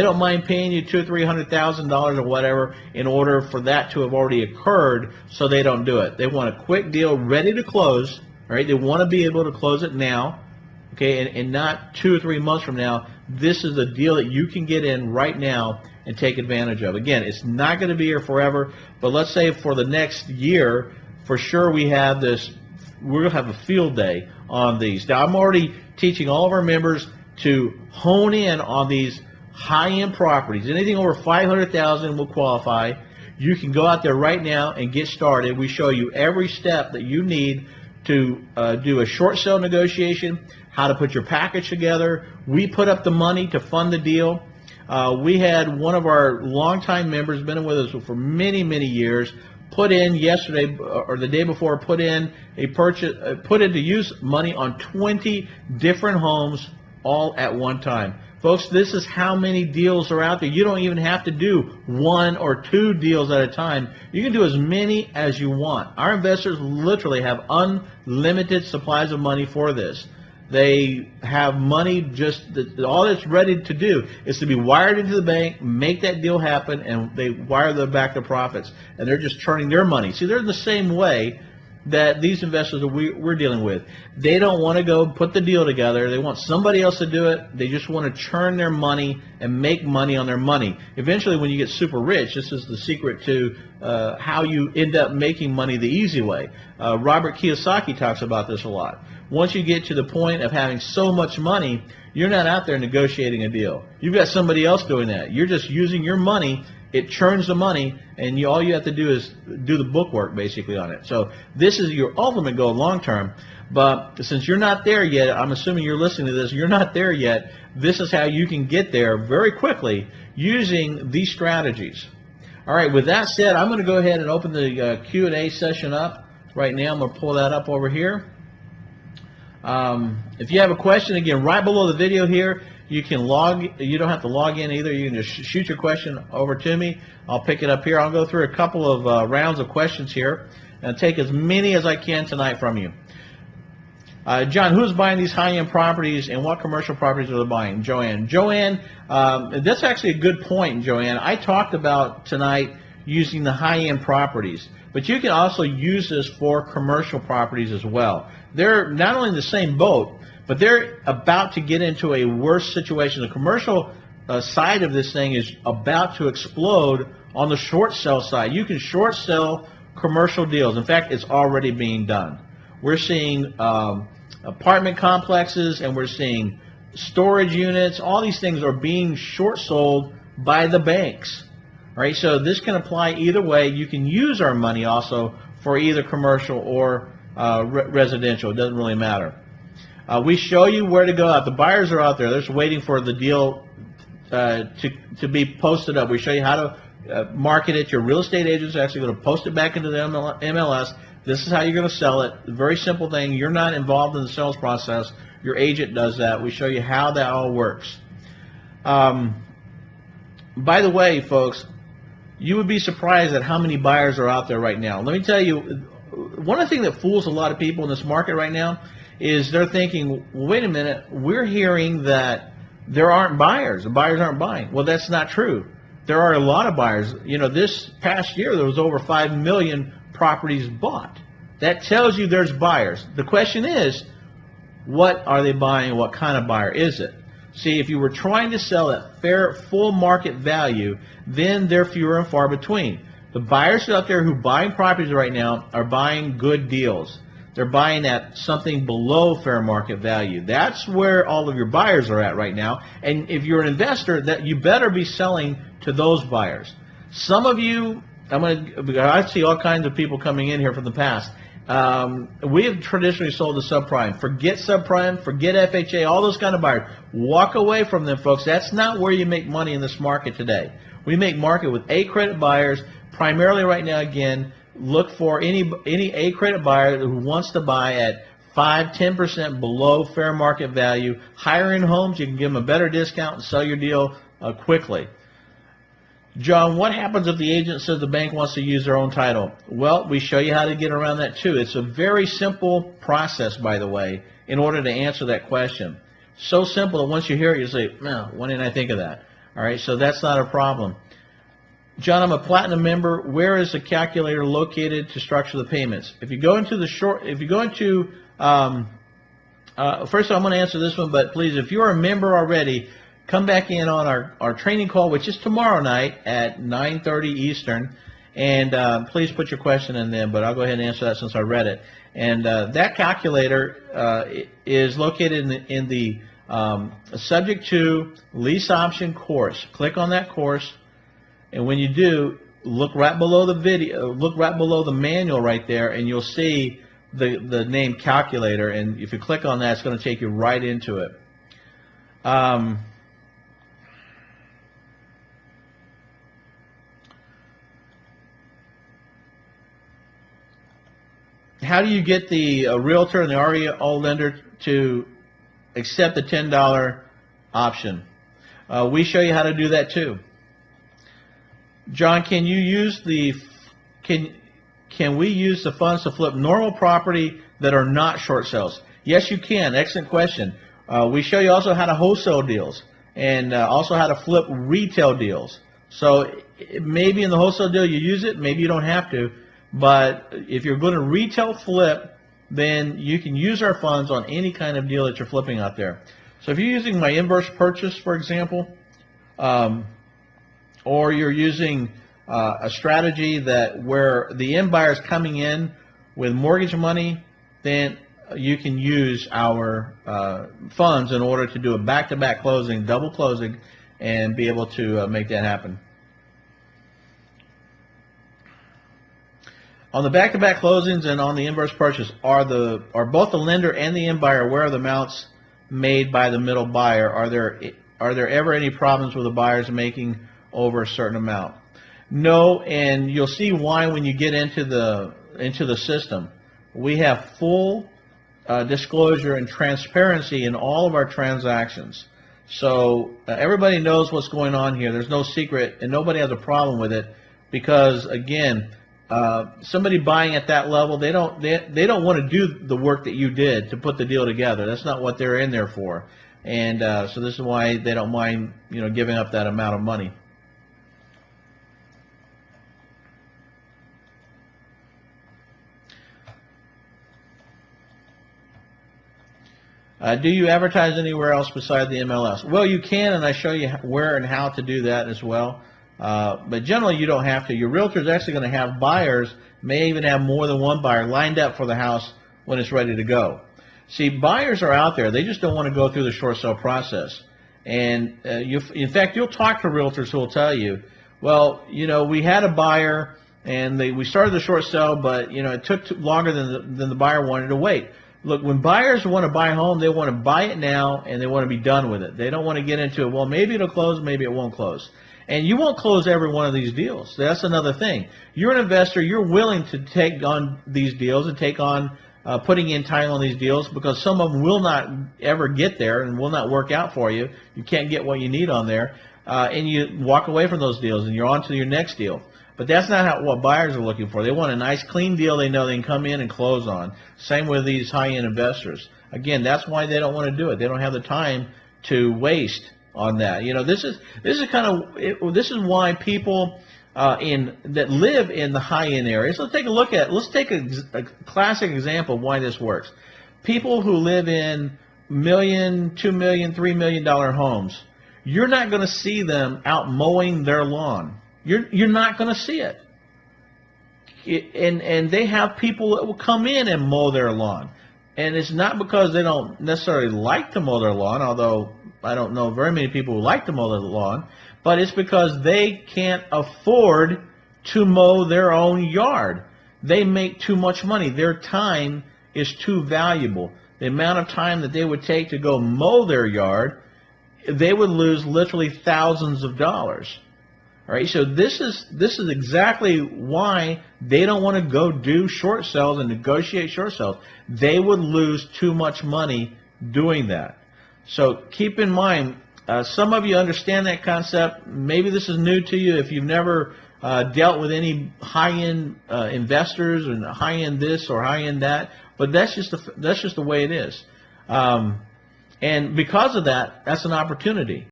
don't mind paying you $200,000 or $300,000 or whatever in order for that to have already occurred, so they don't do it. They want a quick deal ready to close, right? They want to be able to close it now, okay, and not 2 or 3 months from now. This is a deal that you can get in right now and take advantage of. Again, it's not going to be here forever, but let's say for the next year, for sure we have this, we're going to have a field day on these. Now, I'm already teaching all of our members to hone in on these high-end properties. Anything over $500,000 will qualify. You can go out there right now and get started. We show you every step that you need to do a short sale negotiation, how to put your package together. We put up the money to fund the deal. We had one of our longtime members, been with us for many, many years, put in yesterday or the day before, put in to use money on 20 different homes all at one time. Folks, this is how many deals are out there. You don't even have to do 1 or 2 deals at a time. You can do as many as you want. Our investors literally have unlimited supplies of money for this. They have money, just all it's ready to do is to be wired into the bank, make that deal happen, and they wire them back their profits. And they're just turning their money. See, they're in the same way that these investors that we're dealing with. They don't want to go put the deal together. They want somebody else to do it. They just want to churn their money and make money on their money. Eventually, when you get super rich, this is the secret to how you end up making money the easy way. Robert Kiyosaki talks about this a lot. Once you get to the point of having so much money, you're not out there negotiating a deal. You've got somebody else doing that. You're just using your money. It churns the money, and all you have to do is do the bookwork basically on it. So this is your ultimate goal long term. But since you're not there yet, I'm assuming you're listening to this, you're not there yet, this is how you can get there very quickly using these strategies. All right, with that said, I'm going to go ahead and open the Q&A session up right now. I'm going to pull that up over here. If you have a question, again, right below the video here, you can you don't have to log in either. You can just shoot your question over to me. I'll pick it up here. I'll go through a couple of rounds of questions here and take as many as I can tonight from you. John, who's buying these high-end properties and what commercial properties are they buying? Joanne. Joanne, that's actually a good point, Joanne. I talked about tonight using the high-end properties, but you can also use this for commercial properties as well. They're not only in the same boat, but they're about to get into a worse situation. The commercial side of this thing is about to explode on the short sell side. You can short sell commercial deals. In fact, it's already being done. We're seeing apartment complexes, and we're seeing storage units. All these things are being short sold by the banks. All right, so this can apply either way. You can use our money also for either commercial or residential. It doesn't really matter. We show you where to go out. The buyers are out there. They're just waiting for the deal to be posted up. We show you how to market it. Your real estate agents are actually going to post it back into the MLS. This is how you're going to sell it. Very simple thing. You're not involved in the sales process. Your agent does that. We show you how that all works. By the way, folks, you would be surprised at how many buyers are out there right now. Let me tell you, one of the things that fools a lot of people in this market right now is they're thinking, well, wait a minute, we're hearing that there aren't buyers. The buyers aren't buying. Well, that's not true. There are a lot of buyers. You know, this past year there was over 5 million properties bought. That tells you there's buyers. The question is, what are they buying? What kind of buyer is it? See, if you were trying to sell at fair, full market value, then they're fewer and far between. The buyers out there who are buying properties right now are buying good deals. They're buying at something below fair market value. That's where all of your buyers are at right now. And if you're an investor, that you better be selling to those buyers. Some of you, I see all kinds of people coming in here from the past. We have traditionally sold to subprime. Forget subprime, forget FHA, all those kind of buyers. Walk away from them, folks. That's not where you make money in this market today. We make market with A credit buyers. Primarily right now, again, look for any A credit buyer who wants to buy at 5-10% below fair market value. Higher end homes, you can give them a better discount and sell your deal quickly. John, what happens if the agent says the bank wants to use their own title? Well, we show you how to get around that too. It's a very simple process, by the way, in order to answer that question. So simple that once you hear it, you say, no, why didn't I think of that? All right, so that's not a problem. John, I'm a platinum member. Where is the calculator located to structure the payments? If you go into first of all, I'm going to answer this one, but please, if you're a member already, come back in on our training call, which is tomorrow night at 9:30 Eastern, and please put your question in there, but I'll go ahead and answer that since I read it. And that calculator is located in the subject to lease option course. Click on that course. And when you do, look right below the video, look right below the manual right there, and you'll see the name calculator. And if you click on that, it's going to take you right into it. How do you get the realtor and the REO lender to accept the $10 option? We show you how to do that too. John, can we use the funds to flip normal property that are not short sales? Yes, you can. Excellent question. We show you also how to wholesale deals and also how to flip retail deals. So maybe in the wholesale deal you use it, maybe you don't have to, but if you're going to retail flip, then you can use our funds on any kind of deal that you're flipping out there. So if you're using my inverse purchase, for example, or you're using a strategy that where the end buyer is coming in with mortgage money, then you can use our funds in order to do a back-to-back closing, double closing, and be able to make that happen. On the back-to-back closings and on the inverse purchase, are both the lender and the end buyer aware of the amounts made by the middle buyer? Are there ever any problems with the buyers making over a certain amount? No, and you'll see why when you get into the system. We have full disclosure and transparency in all of our transactions. So everybody knows what's going on here. There's no secret, and nobody has a problem with it because, again, somebody buying at that level, they don't want to do the work that you did to put the deal together. That's not what they're in there for, and so this is why they don't mind giving up that amount of money. Do you advertise anywhere else besides the MLS? Well, you can, and I show you where and how to do that as well. But generally, you don't have to. Your realtor is actually going to have buyers, may even have more than one buyer lined up for the house when it's ready to go. See, buyers are out there. They just don't want to go through the short sale process. And in fact, you'll talk to realtors who will tell you, well, we had a buyer, and we started the short sale, but it took longer than the buyer wanted to wait. Look, when buyers want to buy a home, they want to buy it now, and they want to be done with it. They don't want to get into it, well, maybe it'll close, maybe it won't close. And you won't close every one of these deals. That's another thing. You're an investor. You're willing to take on these deals and take on putting in title on these deals because some of them will not ever get there and will not work out for you. You can't get what you need on there. And you walk away from those deals, and you're on to your next deal. But that's not what buyers are looking for. They want a nice, clean deal they know they can come in and close on. Same with these high-end investors. Again, that's why they don't want to do it. They don't have the time to waste on that. This is why people that live in the high-end areas. Let's take a classic example of why this works. People who live in $1 million, $2 million, $3 million homes. You're not going to see them out mowing their lawn. You're not going to see it. And they have people that will come in and mow their lawn. And it's not because they don't necessarily like to mow their lawn, although I don't know very many people who like to mow their lawn, but it's because they can't afford to mow their own yard. They make too much money. Their time is too valuable. The amount of time that they would take to go mow their yard, they would lose literally thousands of dollars. All right, so this is exactly why they don't want to go do short sales and negotiate short sales. They would lose too much money doing that. So keep in mind, some of you understand that concept. Maybe this is new to you if you've never dealt with any high-end investors and high-end this or high-end that. But that's just the way it is. And because of that, that's an opportunity.